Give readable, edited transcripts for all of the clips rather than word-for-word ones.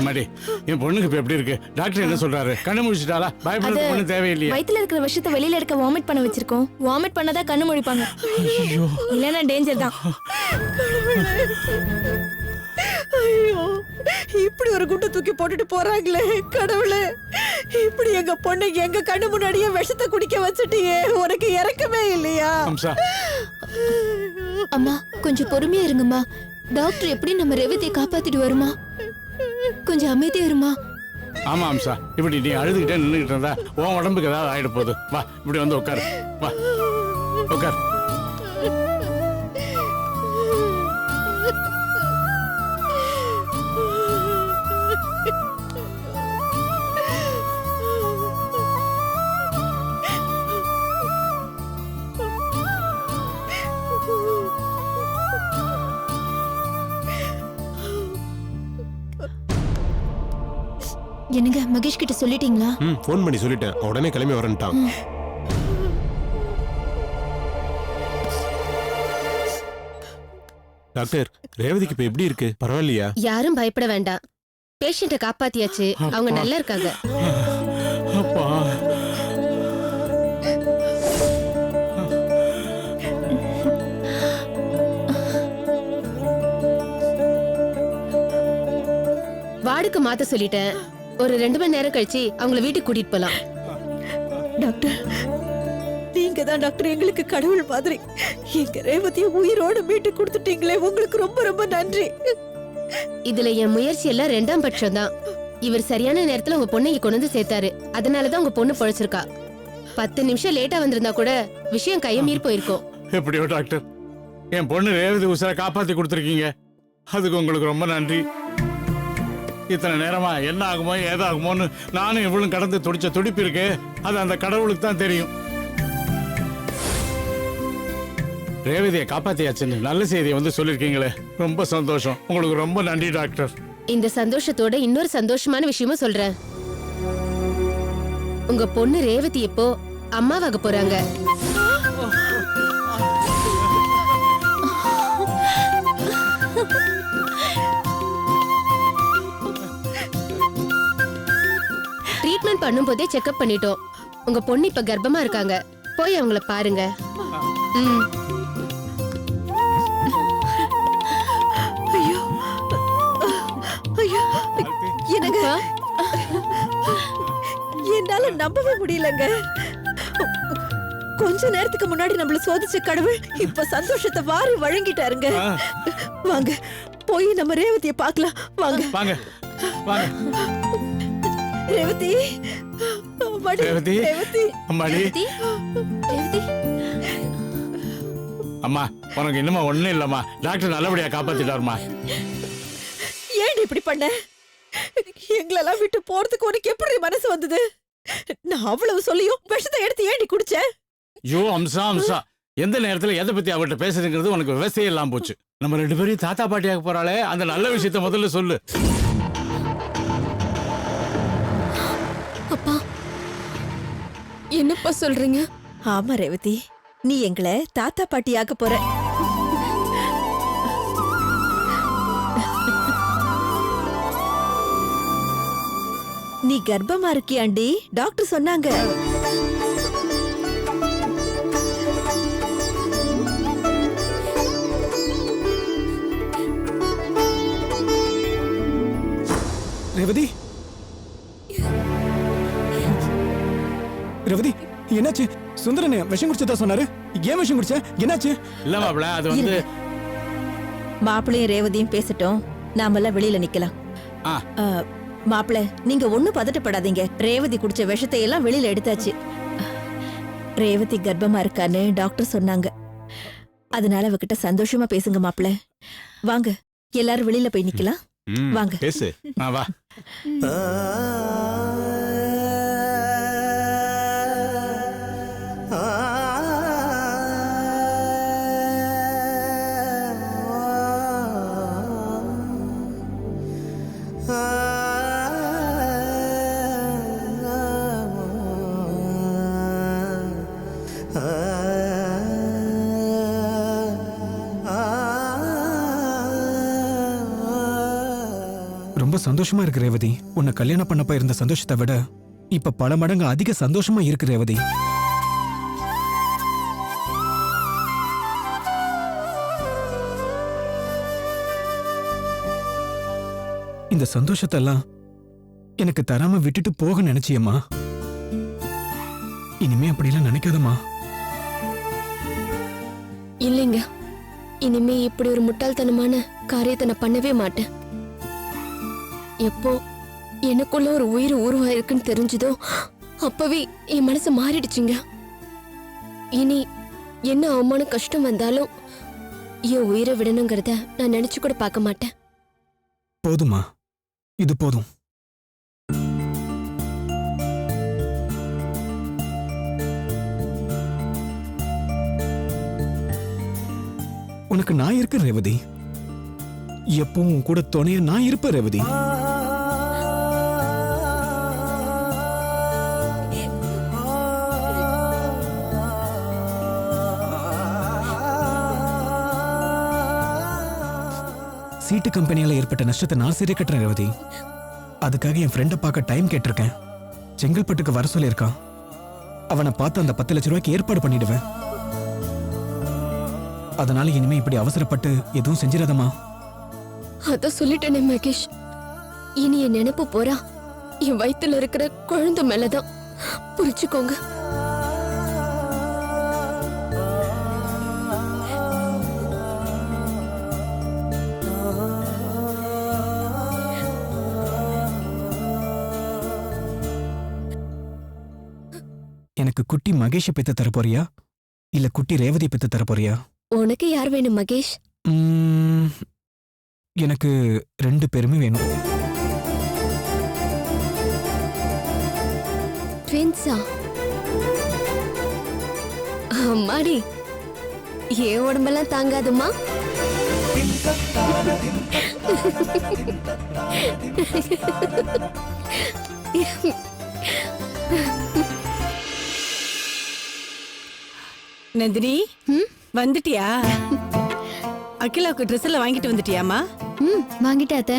மாடி என் பொண்ணுக்கு இப்ப எப்படி இருக்கு? டாக்டர் என்ன சொல்றாரு? கண்ணு முழிச்சிட்டாளா? பயப்படுறது ஒண்ணும் தேவையில்லையா? வயித்துல இருக்கிற விஷயத்தை வெளியில எடுக்க வாமிட் பண்ண வச்சிருக்கோம். வாமிட் பண்ணாதா கண்ணு முழிப்பாங்க. ஐயோ, இல்லன்னா டேஞ்சர் தான். ஐயோ, இப்படி ஒரு குண்டை தூக்கி போட்டுட்டு போறாங்களே கடவுளே. இப்படி எங்க பொண்ணு எங்க கண்ணு முன்னாடியே விஷத்தை குடிக்க வச்சுட்டியே, உனக்கு இறக்கமே இல்லையா? அம்சா, அம்மா கொஞ்சம் பொறுமையா இருங்கம்மா. டாக்டர் எப்படி நம்ம ரேவதியை காப்பாத்திட்டு வருமா? கொஞ்சம் அமைதியா இருமா. ஆமா அம்சா, இப்படி நீ அழுதுகிட்டே நின்றுகிட்டு இருந்தா உன் உடம்புக்கு ஏதாவது ஆயிட போகுது. வா, இப்படி வந்து உட்காரு. வா, உட்காரு. என்னங்க மகேஷ் கிட்ட சொல்லிட்டீங்களா? ஃபோன் பண்ணி சொல்லிட்டேன். உடனே கிளம்பி வரேன்ட்டான். டாக்டர், ரேவதிக்கு இப்ப எப்படி இருக்கு? பரவாயில்லையா? யாரும் பயப்பட வேண்டாம். பேஷண்ட காப்பாத்தியாச்சு. அவங்க நல்லா இருக்காங்க. அப்பா, வார்டுக்கு மாத்த சொல்லிட்டேன். ஒரு 2 மணி நேரம் கழிச்சு அவங்கள வீட்டுக்கு கூட்டிட்டு போலாம். டாக்டர், நீங்க தான் டாக்டர் எங்களுக்கு கடவுள் மாதிரி. எங்க ரேவதியை உயிரோடு மீட்டு கொடுத்துட்டீங்களே, உங்களுக்கு ரொம்ப ரொம்ப நன்றி. இதுல என் முயற்சி எல்லாம் 2ஆம் பட்சம் தான். இவர் சரியான நேரத்துல உங்க பொண்ணை இங்க கொண்டு வந்து சேர்த்தாரு. அதனாலதான் உங்க பொண்ணு பொழைச்சிருக்கா. 10 நிமிஷம் லேட்டா வந்திருந்தா கூட விஷயம் கையை மீறி போயிருக்கும். எப்படியோ டாக்டர், என் பொண்ணு ரேவதி உசுரை காப்பாத்தி கொடுத்துருக்கீங்க. அதுக்கு உங்களுக்கு ரொம்ப நன்றி. இத்தனை நேரமா என்ன ஆகுமோ ஏதாகுமோன்னு நானும் இவளும் கடந்து துடிச்ச துடிப்பு இருக்கு. அது அந்த கடவுளுக்கு தான் தெரியும். ரேவதியை காப்பாத்தியாச்சுன்னு நல்ல செய்தியை வந்து சொல்லிருக்கீங்களே, ரொம்ப சந்தோஷம். உங்களுக்கு ரொம்ப நன்றி டாக்டர். இந்த சந்தோஷத்தோட இன்னொரு சந்தோஷமான விஷயமும் சொல்றேன். உங்க பொண்ணு ரேவதி இப்போ அம்மாவாக போறாங்க. ட்ரீட்மெண்ட் பண்ணும்போதே செக்அப் பண்ணிட்டோம். உங்க பொண்ணு இப்ப கர்ப்பமா இருக்காங்க. போய் அவங்கள பாருங்க. ஐயோ ஐயோ, என்னங்க, என்னால நம்பவே முடியலங்க. கொஞ்ச நேரத்துக்கு முன்னாடி நம்மள சோதிச்ச கடவுள் இப்ப சந்தோஷத்தை வாரி வழங்கிட்டாருங்க. வாங்க போய் நம்ம ரேவதியை பார்க்கலாம். வாங்க வாங்க வாங்க. ரேவதி, ரேவதி, ரேவதி, அம்மாடி. ரேவதி, அம்மா, உனக்கு இன்னுமா ஒண்ணும் இல்லம்மா. டாக்டர் நல்லபடியா காப்பாத்திட்டாருமா. ஏன் இப்படி பண்ண? எங்களெல்லாம் விட்டு போறதுக்கு உனக்கு எப்படி மனசு வந்தது? நான் அவ்வளவு சொல்லியும் விஷத்தை எடுத்து ஏண்டி குடிச்ச? ஐயோ அம்சா, அம்சா, எந்த நேரத்துல எதை பத்தி அவர்கிட்ட பேசுறதுங்கிறது உனக்கு விவசாயம் இல்லாம போச்சு. நம்ம 2 பேரும் தாத்தா பாட்டியாக போறாளே, அந்த நல்ல விஷயத்த முதல்ல சொல்லு. அப்பா என்னப்பா சொல்றீங்க? ஆமா ரேவதி, நீ எங்களை தாத்தா பாட்டியாக்க போற. நீ கர்ப்பமா இருக்கியாண்டி? டாக்டர் சொன்னாங்க. ரேவதி, ரேவதி, என்னாச்சு? சுந்தரனே விஷம் குடிச்சதா சொன்னாரு. ஏன் விஷம் குடிச்ச? என்னாச்சு? இல்ல மாப்பிள, அது வந்து மாப்பிளையும் ரேவதியும் பேசட்டும், நாமெல்லாம் வெளியில நிக்கலாம். மாப்பிள, நீங்க ஒண்ணும் பதட்டப்படாதீங்க. ரேவதி குடிச்ச விஷத்தை எல்லாம் வெளியில எடுத்தாச்சு. ரேவதி கர்ப்பமா இருக்கான்னு டாக்டர் சொன்னாங்க. அதனால அவகிட்ட சந்தோஷமா பேசுங்க மாப்பிள. வாங்க எல்லாரும் வெளியில போய் நிக்கலாம். வாங்க பேசு. வா. ரொம்ப ரொம்ப சந்தோஷமா இருக்கு ரேவதி. உன்னை கல்யாணம் பண்ணப்ப இருந்த சந்தோஷத்தை விட இப்ப பல மடங்கு அதிக சந்தோஷமா இருக்கு ரேவதி. இந்த சந்தோஷத்தெல்லாம் எனக்கு தராம விட்டுட்டு போக நினைச்சியம்மா. இனிமே அப்படிலாம் நினைக்காதம்மா. இல்லைங்க, இனிமே இப்படி ஒரு முட்டாள்தனமான காரியத்தை நான் பண்ணவே மாட்டேன். எப்போ எனக்குள்ள ஒரு உயிர் உருவாயிருக்குன்னு தெரிஞ்சதோ அப்பவே என் மனசு மாறிடுச்சுங்க. இனி என்ன அவமான கஷ்டம் வந்தாலும் என் உயிரை விடணுங்கிறத நான் நினைச்சு கூட பார்க்க மாட்டேன். போதுமா, இது போதும். உனக்கு நான் இருக்கேன் ரேவதி. எப்பவும் உன் கூட துணைய நான் இருப்பேன் ரேவதி. சீட்டு கம்பெனியால ஏற்பட்ட நஷ்டத்தை நான் சரி கட்டுறேன் ரேவதி. அதுக்காக என் ஃப்ரெண்டை பார்க்க டைம் கேட்டிருக்கேன். செங்கல்பட்டுக்கு வர சொல்லியிருக்கான். அவனை பார்த்து அந்த 10 லட்சம் ரூபாய்க்கு ஏற்பாடு பண்ணிடுவேன். அதனால இனிமே இப்படி அவசரப்பட்டு எதுவும் செஞ்சிடாதம்மா. அத சொல்லிட்டேனே மகேஷ். இனி என் நினைப்பு போறா என் வயித்துல இருக்கிற குழந்தை மேலதான். புரிச்சுக்கோங்க. எனக்கு குட்டி மகேஷை பெத்து தர போறியா இல்ல குட்டி ரேவதி பெத்து தர போறியா? உனக்கு யார் வேணும் மகேஷ்? எனக்கு 2 பேருமே வேணும். ட்வின்ஸா? அம்மாடி, ஏன் உடம்பெல்லாம் தாங்காதுமா. நந்தினி, வந்துட்டியா? அகிலாவுக்கு ட்ரெஸ் எல்லாம் வாங்கிட்டு வந்துட்டியாமா? வாங்கிட்டேன் அத்தை.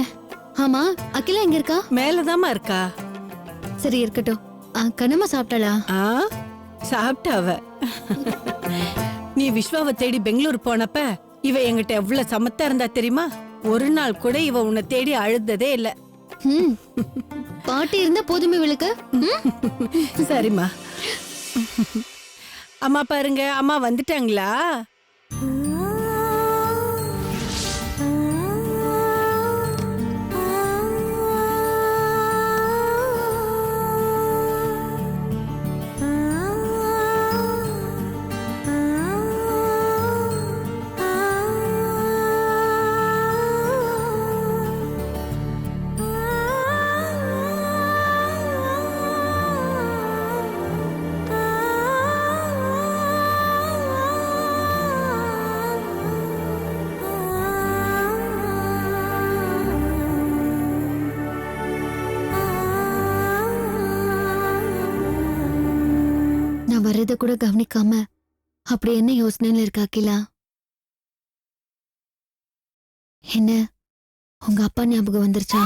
ஆமா, அகிலா எங்க இருக்கா? மேலதாமா இருக்கா. சரி இருக்கட்டும். கண்ணம்மா சாப்பிட்டாளா? சாப்பிட்டா அவ. நீ விஸ்வாவை தேடி பெங்களூர் போனப்ப இவ எங்கிட்ட எவ்வளவு சமத்தா இருந்தா தெரியுமா? ஒரு நாள் கூட இவ உன்னை தேடி அழுததே இல்ல. பாட்டி இருந்தா போதுமே விழுக்க. சரிம்மா. அம்மா பாருங்க, அம்மா வந்துட்டாங்களா? வர்றத கூட கவனிக்காம அப்படி என்ன யோசனையில இருக்கா அகிலா? என்ன உங்க அப்பா ஞாபகம் வந்துருச்சா?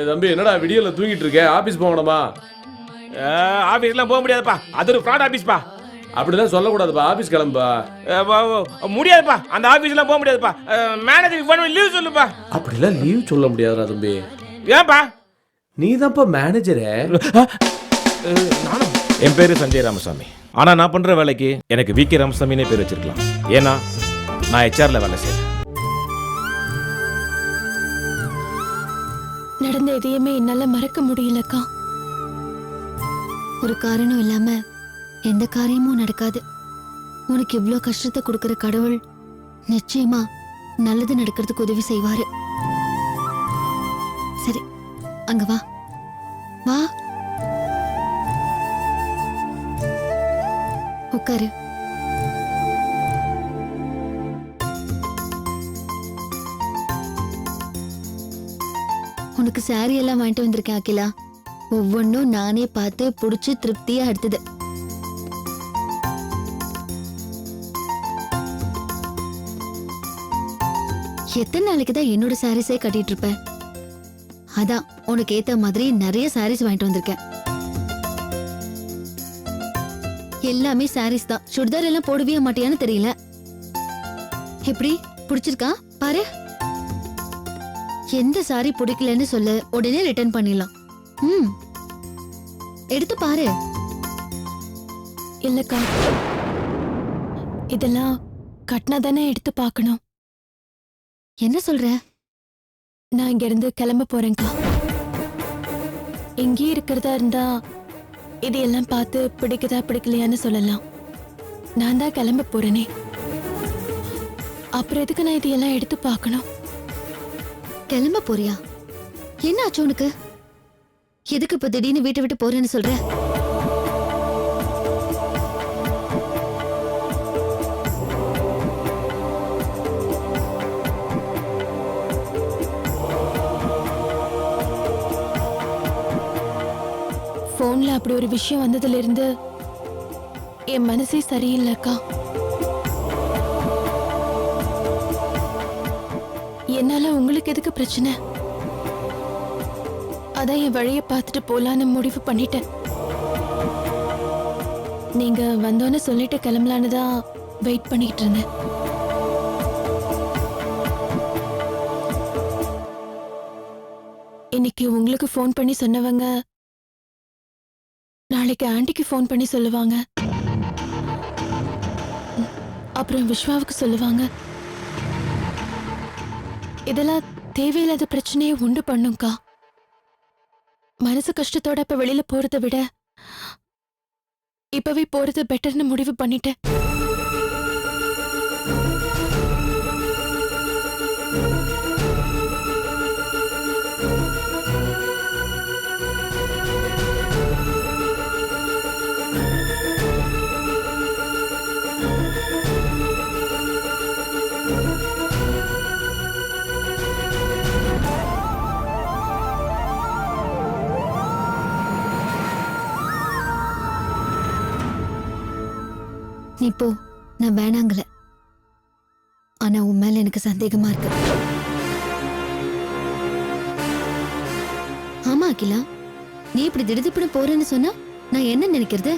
தம்பி என்னடா விடியல தூங்கிட்டு இருக்க? ஆபீஸ் போகணுமா? ஆபீஸ்லாம் போக முடியாதுப்பா, அது ஒரு ஃப்ராட் ஆபீஸ்ப்பா. அப்படிலாம் சொல்லக்கூடாதுப்பா, ஆபீஸ் கிளம்பா. முடியாதுப்பா, அந்த ஆபீஸ்லாம் போக முடியாதுப்பா. மேனேஜருக்கு லீவ் சொல்லுப்பா. அப்படிலாம் லீவ் சொல்ல முடியாதுடா தம்பி. ஏன்பா? நீ தான்ப்பா மேனேஜரு. நானும் என் பேரு சஞ்சய் ராமசாமி. ஆனா நான் பண்ற வேலைக்கு எனக்கு வி.கே. ராமசாமினே பேர் வச்சிருக்கலாம். ஏன்னா நான் ஹெச்ஆர்ல வேலை செய்யறேன். நடந்த எதையுமே என்னால மறக்க முடியலக்கா. ஒரு காரணம் இல்லாம எந்த காரியமும் நடக்காது. உனக்கு இவ்ளோ கஷ்டத்தை கொடுக்கிற கடவுள் நிச்சயமா நல்லது நடக்கிறதுக்கு உதவி செய்வாரு. சரி, அங்க வா வா, உட்காரு. உனக்கு சாரி எல்லாம் வாங்கிட்டு வந்திருக்கேன் அகிலா. ஒவ்வொன்னும் நானே பார்த்து புடிச்சு திருப்தியா எடுத்தது. எத்தனை நாளைக்கு தான் என்னோட சாரீஸே கட்டிட்டு இருப்ப? அதான் உனக்கு ஏத்த மாதிரி நிறைய சாரீஸ் வாங்கிட்டு வந்திருக்கேன். எல்லாமே சாரீஸ் தான். சுடிதார் எல்லாம் போடவே மாட்டியான்னு தெரியல. எப்படி பிடிச்சிருக்கா பாரு. எந்த சாரி பிடிக்கலன்னு சொல்லு, உடனே ரிட்டர்ன் பண்ணிடலாம். எடுத்து பாரு. இல்லக்கா, இதெல்லாம் கட்டினா தானே எடுத்து பார்க்கணும். என்ன சொல்ற? நான் இங்க இருந்து கிளம்ப போறேன்க்கா. இங்கேயே இருக்கிறதா இருந்தா இதையெல்லாம் பார்த்து பிடிக்குதா பிடிக்கலையான்னு சொல்லலாம். நான் தான் கிளம்ப போறேனே, அப்புறம் எதுக்கு நான் இதையெல்லாம் எடுத்து பார்க்கணும்? கிளம்ப போறியா? என்ன ஆச்சு உனக்கு? எதுக்கு இப்ப திடீர்னு வீட்டை விட்டு போறேன்னு சொல்ற? போன்ல அப்படி ஒரு விஷயம் வந்ததுல இருந்து என் மனசே சரியில்லைக்கா. என்னால உங்களுக்கு எதுக்கு பிரச்சனை? அதான் என் வழியை பார்த்துட்டு போலான்னு முடிவு பண்ணிட்டேன். நீங்க வந்தோன்னு சொல்லிட்டு கிளம்பலான்னு தான் வெயிட் பண்ணிட்டு இருந்தேன். இன்னைக்கு உங்களுக்கு ஃபோன் பண்ணி சொன்னவங்க நாளைக்கு ஆண்டிக்கு ஃபோன் பண்ணி சொல்லுவாங்க. அப்புறம் விஸ்வாவுக்கு சொல்லுவாங்க. இதெல்லாம் தேவையில்லாத பிரச்சனையை உண்டு பண்ணுங்கக்கா. மனசு கஷ்டத்தோட இப்ப வெளியில போறதை விட இப்பவே போறது பெட்டர்னு முடிவு பண்ணிட்டேன். நீ போ, நான் வேணாங்கல. ஆனா உன் மேல எனக்கு சந்தேகமா இருக்கு. ஆமா அகிலா, நீ இப்படி திடுதிப்புன்னு போறேன்னு சொன்னா நான் என்ன நினைக்கிறது?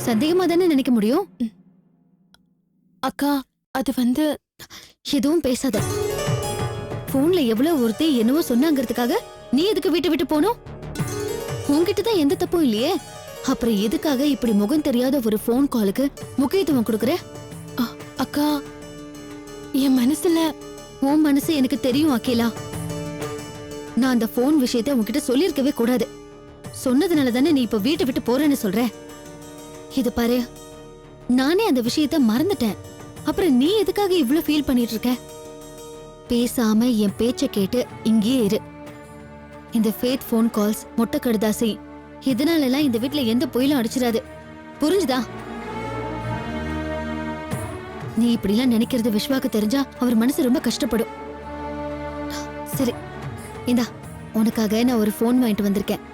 சந்தேகமா தானே நினைக்க முடியும். அக்கா, அது வந்து எதுவும் பேசாத. போன்ல எவ்வளவு ஒருத்தே என்னவோ சொன்னாங்கிறதுக்காக நீ எதுக்கு வீட்டை விட்டு போனோம்? உன்கிட்டதான் எந்த தப்பும் இல்லையே. அப்புறம் எதுக்காக இப்படி முகம் தெரியாத ஒரு போன் காலுக்கு முக்கியத்துவம் கொடுக்கற? அக்கா, என் மனசுல உன் மனசு எனக்கு தெரியும் அகிலா. நான் அந்த போன் விஷயத்தை உன்கிட்ட சொல்லிருக்கவே கூடாது. சொன்னதுனால தானே நீ இப்ப வீட்டை விட்டு போறேன்னு சொல்ற. இது பாரு, நானே அந்த விஷயத்த மறந்துட்டேன். அப்புறம் நீ எதுக்காக இவ்ளோ ஃபீல் பண்ணிட்டு இருக்க? பேசாம என் பேச்ச கேட்டு இங்கேயே இரு. இந்த ஃபேக் போன் கால்ஸ், மொட்டை கடுதாசி, இதனால எல்லாம் இந்த வீட்ல எந்த பொயிலும் அடிச்சிடாது. புரிஞ்சுதா? நீ இப்படி எல்லாம் நினைக்கிறது விஸ்வாக்கு தெரிஞ்சா அவர் மனசு ரொம்ப கஷ்டப்படும். சரி, இந்தா உனக்காக நான் ஒரு போன் வாங்கிட்டு வந்திருக்கேன்.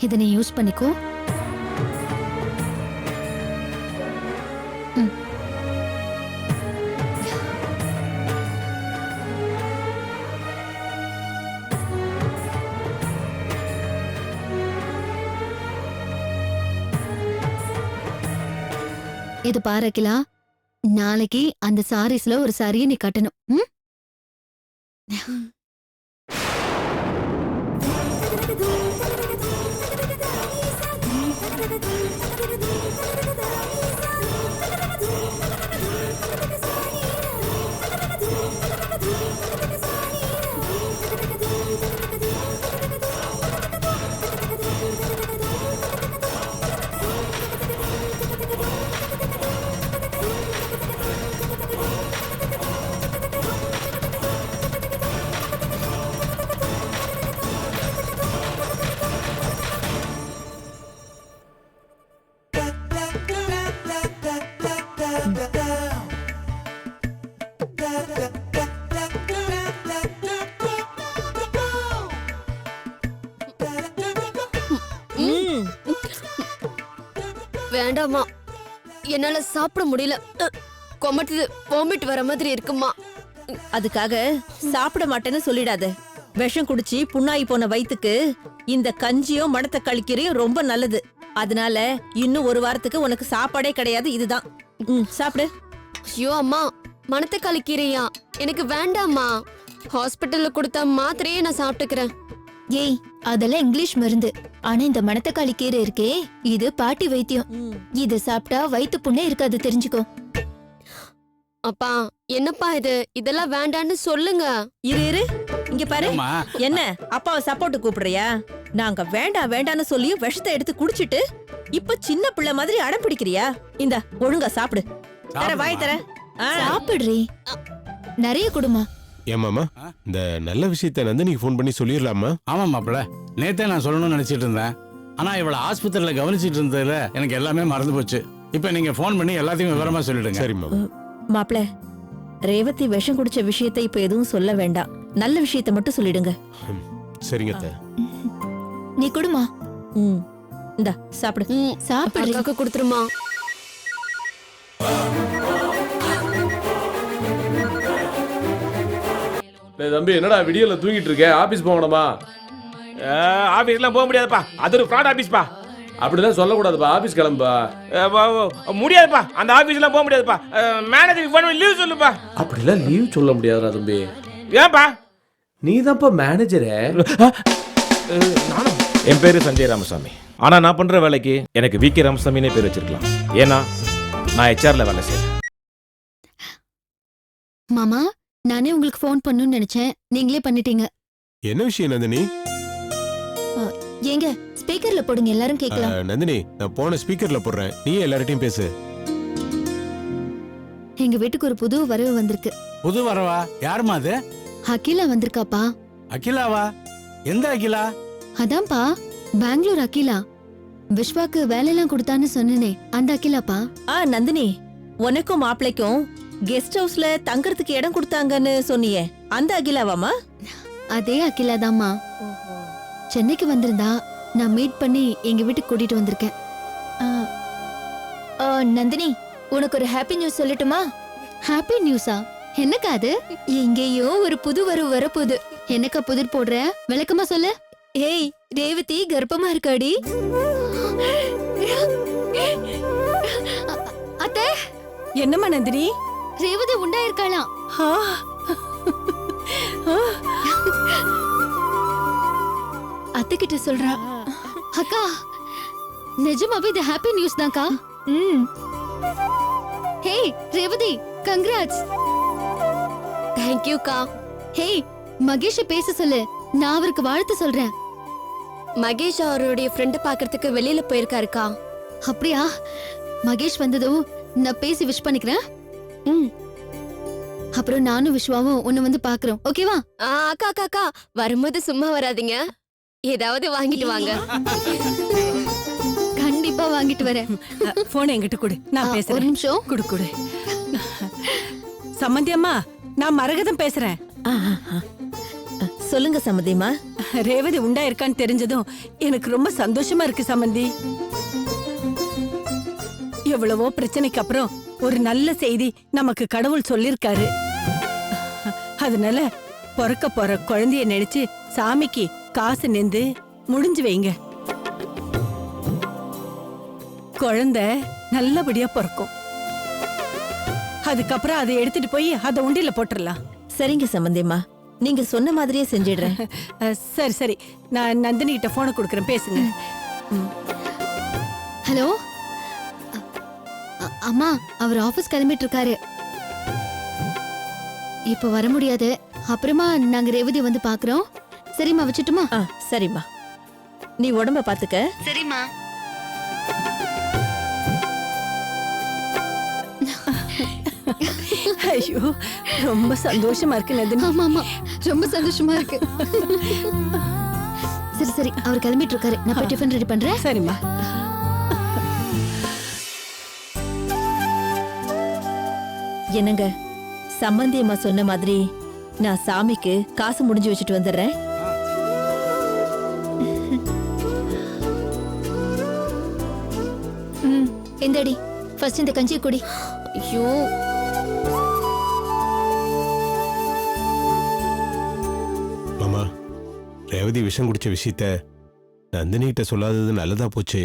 இதை நீ யூஸ் பண்ணிக்கோ. இது பாரு அகிலா, நாளைக்கு அந்த சாரீஸ்ல ஒரு சாரியை நீ கட்டணும். வேண்டாமா, என்னால சாப்பிட முடியல. கொமட்டுது, வாமிட் வர மாதிரி இருக்குமா. அதுக்காக சாப்பிட மாட்டேன்னு சொல்லிடாத. விஷம் குடிச்சு புண்ணாயி போன வயித்துக்கு இந்த கஞ்சியும் மணத்தக்காளி கீரையும் ரொம்ப நல்லது. அதனால இன்னும் ஒரு வாரத்துக்கு உனக்கு சாப்பாடே கிடையாது. இதுதான். சாப்பிடு. ஐயோ அம்மா, மணத்தக்காளி கீரையா? எனக்கு வேண்டாம்மா. ஹாஸ்பிட்டல்ல கொடுத்த மாத்திரையே நான் சாப்பிட்டுக்கிறேன். ஏய், அதெல்லாம் இங்கிலீஷ் மருந்து. ஆனா இந்த மணத்தக்காளி கீரை இருக்கே, இது பாட்டி வைத்தியம். இது சாப்பிட்டா வயித்து புண்ணே இருக்காது, தெரிஞ்சுக்கோ. அப்பா, என்னப்பா இது? இதெல்லாம் வேண்டான்னு சொல்லுங்க. இரு இங்க பாரு. அம்மா, என்ன அப்பாவை சப்போர்ட் கூப்பிடுறியா? நாங்க வேண்டாம் வேண்டான்னு சொல்லியும் விஷத்தை எடுத்து குடிச்சிட்டு இப்ப சின்ன பிள்ளை மாதிரி அடம் பிடிக்கிறியா? இந்த ஒழுங்கா சாப்பிடு. தர வாய் தர. சாப்பிடுறி, நிறைய குடுமா. ஏமாமா, இந்த நல்ல விஷயத்த நந்தினிக்கு ஃபோன் பண்ணி சொல்லிடலாமா? ஆமா மாப்பிள்ள, நேத்தே நான் சொல்லணும்னு நினைச்சிட்டு இருந்தேன். ஆனா இவளை ஆஸ்பத்திரியில கவனிச்சிட்டு இருந்ததுல எனக்கு எல்லாமே மறந்து போச்சு. இப்ப நீங்க ஃபோன் பண்ணி எல்லாத்தையும் விவரமா சொல்லிடுங்க. சரி மாமா. மாப்பிள, ரேவதி விஷம் குடிச்ச விஷயத்தை இப்ப எதுவும் சொல்ல வேண்டாம். நல்ல விஷயத்தை மட்டும் சொல்லிடுங்க. சரிங்க அத்தை. நீ குடுமா. இந்தா சாப்பிடு. சாப்பிடு. அக்காக்கு கொடுத்துருமா. டேய் தம்பி, என்னடா விடியல தூங்கிட்டு இருக்க? ஆபீஸ் போகணுமா? ஆபீஸ்லாம் போக முடியாதுப்பா. அது ஒரு ஃப்ராட் ஆபீஸ்ப்பா. அப்படிலாம் சொல்லக்கூடாதுப்பா. ஆபீஸ் கிளம்பா. முடியாதுப்பா. அந்த ஆபீஸ்லாம் போக முடியாதுப்பா. மேனேஜருக்கு ஃபோன் பண்ணி லீவ் சொல்லுப்பா. அப்படிலாம் லீவ் சொல்ல முடியாதுடா தம்பி. ஏன்பா? நீ தான்ப்பா மேனேஜரே. என் பேரு சஞ்சய் ராமசாமி. ஆனா நான் பண்ற வேலைக்கு எனக்கு விகே ராமசாமினே பேர் வச்சிருக்கலாம். ஏன்னா நான் ஹெச்ஆர்ல வேலை செய்யறேன். மாமா, நானே உங்களுக்கு ஃபோன் பண்ணணும்னு நினைச்சேன், நீங்களே பண்ணிட்டீங்க. என்ன விஷயம் நந்தினி? ஏங்க, ஸ்பீக்கர்ல போடுங்க, எல்லாரும் கேட்கலாம். நந்தினி, நான் போன ஸ்பீக்கர்ல போடுறேன், நீ எல்லார்ட்டையும் பேசு. எங்க வீட்டுக்கு ஒரு புது வரவு வந்திருக்கு. புது வரவா? யாருமா அது? அகிலா வந்திருக்காப்பா. அகிலாவா? எந்த அகிலா? அதான்ப்பா, பெங்களூர் அகிலா. விஸ்வாக்கு வேலையெல்லாம் கொடுத்தான்னு சொன்னனே, அந்த அகிலாப்பா. நந்தினி, உனக்கும் மாப்பிளைக்கும் கெஸ்ட் ஹவுஸ்ல தங்கறதுக்கு இடம் கொடுத்தாங்கன்னு சொன்னியே, அந்த அகிலாவாமா? அதே அகிலா தாம்மா. சென்னைக்கு வந்திருந்தா நான் மீட் பண்ணி எங்க வீட்டுக்கு கூட்டிட்டு வந்திருக்கேன். நந்தினி, உனக்கு ஒரு ஹாப்பி நியூஸ் சொல்லட்டுமா? ஹாப்பி நியூஸா? என்னக்கா அது? எங்கேயோ ஒரு புது வரவு வரப்போகுது. என்னக்கா புதிர் போடுற? விளக்கமா சொல்லு. ஏய், ரேவதி கர்ப்பமா இருக்காடி. அத்தை, என்னம்மா நந்தினி? ரேவதி உண்டாயிருக்காளாம். அத்தை கிட்ட சொல்றா. அக்கா, நிஜமாவே இது ஹாப்பி நியூஸ் தான்க்கா. ஹே ரேவதி, கங்க்ராட்ஸ். தேங்க்யூ கா. ஹே, மகேஷ் பேச சொல்லு, நான் அவருக்கு வாழ்த்து சொல்றேன். மகேஷ் அவருடைய ஃப்ரெண்டை பார்க்கறதுக்கு வெளியில போயிருக்காருக்கா. அப்படியா? மகேஷ் வந்ததும் நான் பேசி விஷ் பண்ணிக்கிறேன். அப்புறம் நானும் விஸ்வாவும் உன்னை வந்து பாக்குறோம், ஓகேவா? அக்கா அக்கா அக்கா, வரும்போது சும்மா வராதீங்க, ஏதாவது வாங்கிட்டு வாங்க. கண்டிப்பா வாங்கிட்டு வரேன். போன் என்கிட்ட கொடு, நான் ஒரு பேசுறேன். நிமிஷம். குடு. சம்மந்தி அம்மா, நான் மரகதம் பேசுறேன். சொல்லுங்க சம்மதிமா. ரேவதி உண்டா இருக்கான்னு தெரிஞ்சதும் எனக்கு ரொம்ப சந்தோஷமா இருக்கு சம்மந்தி. எவ்வளவோ பிரச்சனைக்கு அப்புறம் ஒரு நல்ல செய்தி நமக்கு கடவுள் சொல்லிருக்காரு. அதனால பிறக்க போற குழந்தைய நினைச்சு சாமிக்கு காசு நெந்து முடிஞ்சு வைங்க. குழந்தை நல்லபடியா பிறக்கும். அதுக்கப்புறம் அதை எடுத்துட்டு போய் அதை உண்டியில போட்டுடலாம். சரிங்க சம்பந்தியம்மா, நீங்க சொன்ன மாதிரியே செஞ்சிடுறேன். சரி, நான் நந்தினி கிட்ட போனை கொடுக்கறேன், பேசுங்க. ஹலோ அம்மா, அவர் ஆபீஸ் கிளம்பிட்டு இருக்காரு, இப்ப வர முடியாது. அப்புறமா நாங்க ரேவதி வந்து பாக்குறோம். சரிம்மா, வச்சுட்டுமா? சரிம்மா, நீ உடம்ப பாத்துக்க. சரிம்மா. ஐயோ, ரொம்ப சந்தோஷமா இருக்கு நந்தினி. ஆமா, ரொம்ப சந்தோஷமா இருக்கு. சரி, அவர் கிளம்பிட்டு இருக்காரு, நான் போய் டிஃபன் ரெடி பண்றேன். சரிம்மா. என்னங்க, சம்பந்தியம்மா சொன்ன மாதிரி நான் சாமிக்கு காசு முடிஞ்சு வச்சுட்டு வந்துடுறேன். எந்தடி, ஃபர்ஸ்ட் இந்த கஞ்சியை குடி. ஐயோ, ரேவதி விஷம் குடிச்ச விஷயத்த நந்தினி கிட்ட சொல்லாதது நல்லதா போச்சு.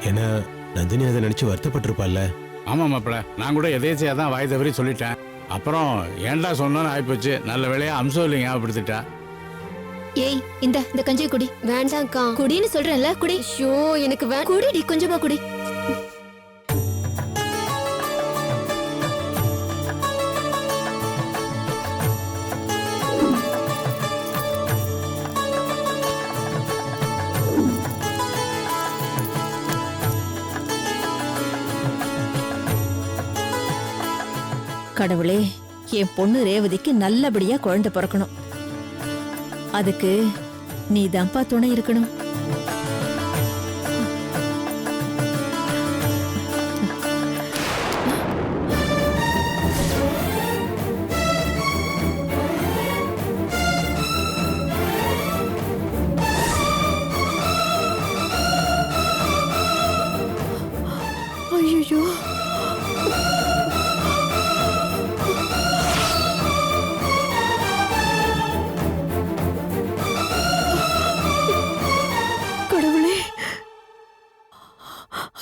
ஏன்னா நந்தினி அதை நினைச்சு வருத்தப்பட்டிருப்பாள்ல. ஆமா மாப்பிள, நான் கூட எதேச்சியா தான் வாய் தவறி சொல்லிட்டேன். அப்புறம் ஏன்டா சொன்னான்னு ஆயிப்போச்சு. நல்ல வேலையா அம்சம் இல்லை ஞாபகப்படுத்திட்டா. ஏய் இந்த கஞ்சியை குடி. வேண்டாம்க்கா. குடின்னு சொல்றேன்ல, குடி. ஷோ எனக்கு குடிடி, கொஞ்சமா குடி. கடவுளே, என் பொண்ணு ரேவதிக்கு நல்லபடியா குழந்தை பிறக்கணும். அதுக்கு நீ தான்ப்பா துணை இருக்கணும். ஐயோ,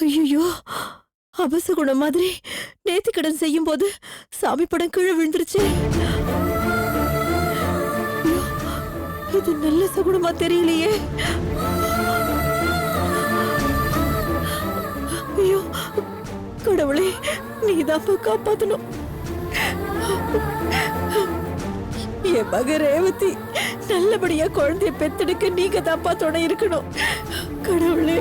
ஐயோ, அபசகுணம் மாதிரி நேத்து கடன் செய்யும் போது சாமி படம் கீழே விழுந்துருச்சு. ஐயோ, இது நல்ல சகுனமா தெரியலையே. ஐயோ கடவுளே, நீதான் காப்பாத்தணும். என் மக ரேவதி நல்லபடியா குழந்தைய பெத்தெடுக்க நீங்க தாப்பா துணை இருக்கணும். கடவுளே.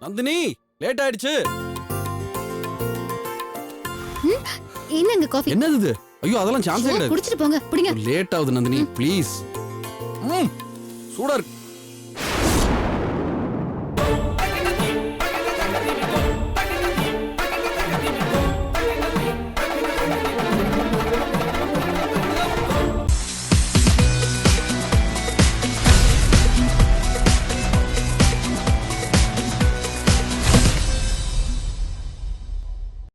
நந்தினி, லேட் ஆயிடுச்சு. என்னங்க காஃபி? என்னது இது? ஐயோ, அதெல்லாம் சான்ஸே கிடையாது. குடிச்சிட்டு போங்க. புடிங்க. லேட் ஆகுது நந்தினி, ப்ளீஸ். சூடா இருக்கு.